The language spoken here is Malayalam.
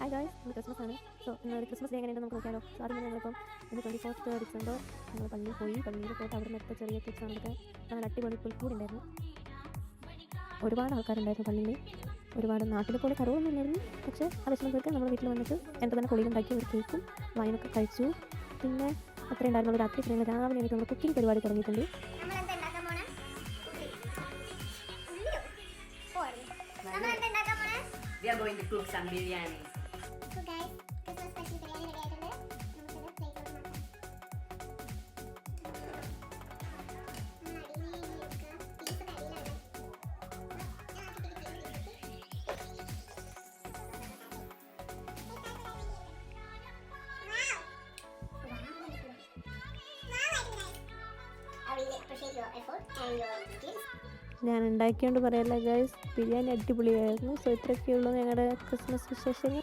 ഹായ് ഗായ്സ്, ഇന്ന് ക്രിസ്മസ് ആണ്. സോ ഇന്ന് ഒരു ക്രിസ്മസ് ഡേ എങ്ങനെയുണ്ടെന്ന് നമുക്ക് നോക്കിയാലോ. സോ ആദ്യം തന്നെ ഞങ്ങളിപ്പം ഇന്ന് 24th ഡിസംബർ ഞങ്ങൾ പള്ളിയിൽ പോയിട്ട് അവിടെ നിന്ന് ചെറിയ കിഡ്സ് നമുക്ക് നല്ല അടിപൊളി പുൽക്കൂടി ഉണ്ടായിരുന്നു. ഒരുപാട് ആൾക്കാരുണ്ടായിരുന്നു പള്ളിയിൽ. ഒരുപാട് നാട്ടിലെ പോലെ കറവൊന്നും ഇല്ലായിരുന്നു. പക്ഷേ ആ വിഷമം തീർക്കാൻ നമ്മൾ വീട്ടിൽ വന്നിട്ട് എൻ്റെ തന്നെ പൊളിയിലുണ്ടാക്കി ഒരു കേക്കും വൈനൊക്കെ കഴിച്ചു. പിന്നെ അത്രയും ഉണ്ടായിരുന്നു. രാത്രി കഴിഞ്ഞ് രാവിലെ എനിക്ക് നമ്മൾ കുക്കിംഗ് പരിപാടി തുടങ്ങിയിട്ടുണ്ട്. We are going to cook some biryani. So guys, Christmas special biryani ready ആയിട്ടുണ്ട്. നമുക്കിത് പ്ലേറ്റിലോട്ട് മാറ്റാം. അടിയിലേക്ക് പീസ് അടിയിലാണ്. I really appreciate your effort and your skills. ഞാൻ ഉണ്ടാക്കിയോണ്ട് പറയല്ല ഗൈസ്, ബിരിയാണി അടിപൊളിയായിരുന്നു. സോ ഇത്രയൊക്കെയുള്ളൂ ഞങ്ങളുടെ ക്രിസ്മസ് വിശേഷങ്ങൾ.